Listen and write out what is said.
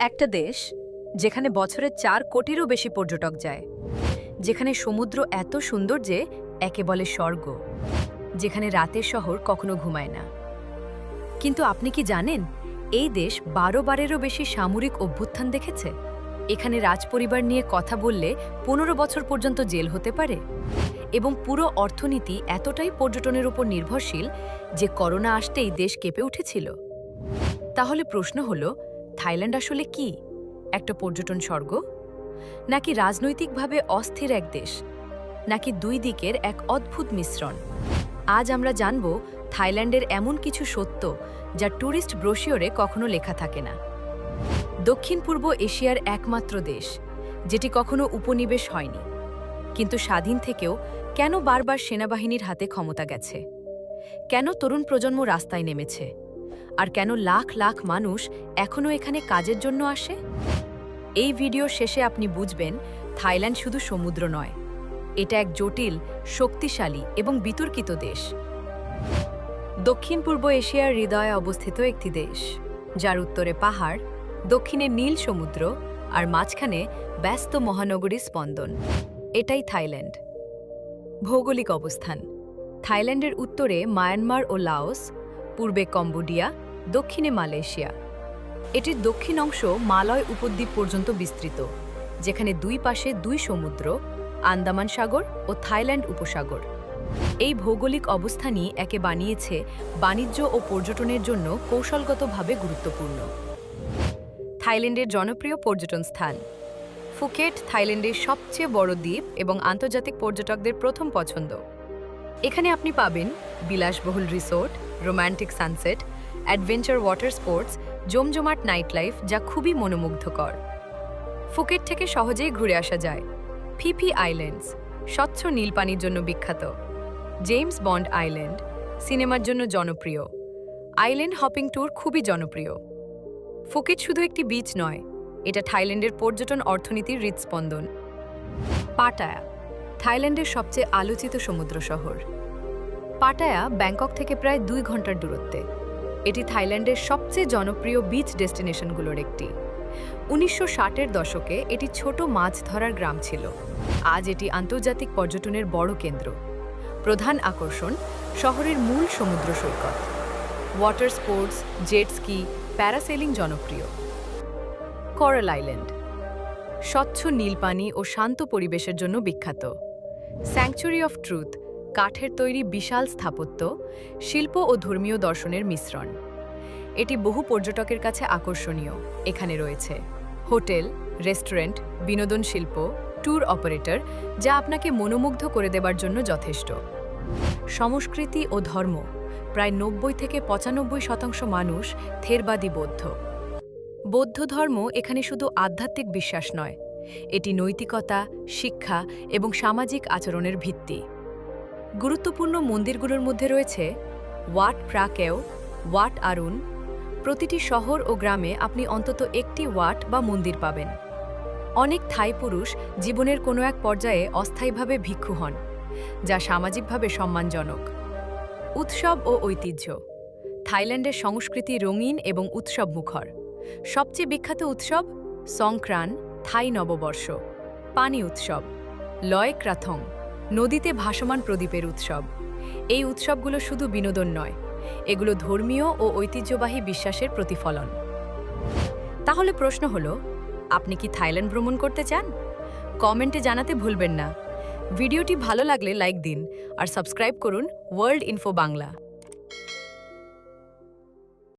একটা দেশ যেখানে বছরে ৪ কোটিরও বেশি পর্যটক যায়, যেখানে সমুদ্র এত সুন্দর যে একে বলে স্বর্গ, যেখানে রাতের শহর কখনো ঘুমায় না। কিন্তু আপনি কি জানেন এই দেশ ১২ বারেরও বেশি সামরিক অভ্যুত্থান দেখেছে? এখানে রাজপরিবার নিয়ে কথা বললে ১৫ বছর পর্যন্ত জেল হতে পারে, এবং পুরো অর্থনীতি এতটাই পর্যটনের উপর নির্ভরশীল যে করোনা আসতেই দেশ কেঁপে উঠেছিল। তাহলে প্রশ্ন হলো, থাইল্যান্ড আসলে কি? একটা পর্যটন স্বর্গ, নাকি রাজনৈতিকভাবে অস্থির এক দেশ, নাকি দুই দিকের এক অদ্ভুত মিশ্রণ? আজ আমরা জানব থাইল্যান্ডের এমন কিছু সত্য যা ট্যুরিস্ট ব্রোশিওরে কখনো লেখা থাকে না। দক্ষিণ পূর্ব এশিয়ার একমাত্র দেশ যেটি কখনো উপনিবেশ হয়নি, কিন্তু স্বাধীন থেকেও কেন বারবার সেনাবাহিনীর হাতে ক্ষমতা গেছে? কেন তরুণ প্রজন্ম রাস্তায় নেমেছে? আর কেন লাখ লাখ মানুষ এখনও এখানে কাজের জন্য আসে? এই ভিডিওর শেষে আপনি বুঝবেন থাইল্যান্ড শুধু সমুদ্র নয়, এটা এক জটিল, শক্তিশালী এবং বিতর্কিত দেশ। দক্ষিণ পূর্ব এশিয়ার হৃদয়ে অবস্থিত একটি দেশ, যার উত্তরে পাহাড়, দক্ষিণে নীল সমুদ্র আর মাঝখানে ব্যস্ত মহানগরীর স্পন্দন। এটাই থাইল্যান্ড। ভৌগোলিক অবস্থান: থাইল্যান্ডের উত্তরে মায়ানমার ও লাওস, পূর্বে কম্বোডিয়া, দক্ষিণে মালয়েশিয়া। এটির দক্ষিণ অংশ মালয় উপদ্বীপ পর্যন্ত বিস্তৃত, যেখানে দুই পাশে দুই সমুদ্র, আন্দামান সাগর ও থাইল্যান্ড উপসাগর। এই ভৌগোলিক অবস্থানই একে বানিয়েছে বাণিজ্য ও পর্যটনের জন্য কৌশলগতভাবে গুরুত্বপূর্ণ। থাইল্যান্ডের জনপ্রিয় পর্যটন স্থান: ফুকেট থাইল্যান্ডের সবচেয়ে বড় দ্বীপ এবং আন্তর্জাতিক পর্যটকদের প্রথম পছন্দ। এখানে আপনি পাবেন বিলাসবহুল resort, romantic sunset, adventure water sports, জমজমাট নাইট লাইফ যা খুবই মনোমুগ্ধকর। ফুকেট থেকে সহজেই ঘুরে আসা যায়। ফিফি আইল্যান্ডস স্বচ্ছ নীল পানির জন্য বিখ্যাত। জেমস বন্ড আইল্যান্ড সিনেমার জন্য জনপ্রিয়। আইল্যান্ড হপিং ট্যুর খুবই জনপ্রিয়। ফুকেট শুধু একটি বিচ নয়, এটা থাইল্যান্ডের পর্যটন অর্থনীতির হৃদস্পন্দন। পাটায়া থাইল্যান্ডের সবচেয়ে আলোচিত সমুদ্র শহর। পাটায়া ব্যাংকক থেকে প্রায় ২ ঘন্টার দূরত্বে। এটি থাইল্যান্ডের সবচেয়ে জনপ্রিয় বিচ ডেস্টিনেশনগুলোর একটি। ১৯৬০-এর দশকে এটি ছোট মাছ ধরার গ্রাম ছিল। আজ এটি আন্তর্জাতিক পর্যটনের বড় কেন্দ্র। প্রধান আকর্ষণ শহরের মূল সমুদ্র সৈকত। Water sports, jet ski, parasailing জনপ্রিয়। কোরাল আইল্যান্ড স্বচ্ছ নীল পানি ও শান্ত পরিবেশের জন্য বিখ্যাত। স্যাংচুরি অফ ট্রুথ কাঠের তৈরি বিশাল স্থাপত্য, শিল্প ও ধর্মীয় দর্শনের মিশ্রণ। এটি বহু পর্যটকের কাছে আকর্ষণীয়। এখানে রয়েছে হোটেল, রেস্টুরেন্ট, বিনোদন শিল্প, ট্যুর অপারেটর যা আপনাকে মনোমুগ্ধ করে দেবার জন্য যথেষ্ট। সংস্কৃতি ও ধর্ম: প্রায় ৯০ থেকে ৯৫% মানুষ থেরবাদী বৌদ্ধ। বৌদ্ধ ধর্ম এখানে শুধু আধ্যাত্মিক বিশ্বাস নয়, এটি নৈতিকতা, শিক্ষা এবং সামাজিক আচরণের ভিত্তি। গুরুত্বপূর্ণ মন্দিরগুলোর মধ্যে রয়েছে ওয়াট প্রা কেও, ওয়াট আরুন। প্রতিটি শহর ও গ্রামে আপনি অন্তত একটি ওয়াট বা মন্দির পাবেন। অনেক থাই পুরুষ জীবনের কোনো এক পর্যায়ে অস্থায়ীভাবে ভিক্ষু হন, যা সামাজিকভাবে সম্মানজনক। উৎসব ও ঐতিহ্য: থাইল্যান্ডের সংস্কৃতি রঙিন এবং উৎসবমুখর। সবচেয়ে বিখ্যাত উৎসব সংক্রান, থাই নববর্ষ। পানি উৎসব লয় ক্রাথং, নদীতে ভাসমান প্রদীপের উৎসব। এই উৎসবগুলো শুধু বিনোদন নয়, এগুলো ধর্মীয় ও ঐতিহ্যবাহী বিশ্বাসের প্রতিফলন। তাহলে প্রশ্ন হলো, আপনি কি থাইল্যান্ড ভ্রমণ করতে চান? কমেন্টে জানাতে ভুলবেন না। ভিডিওটি ভালো লাগলে লাইক দিন আর সাবস্ক্রাইব করুন ওয়ার্ল্ড ইনফো বাংলা।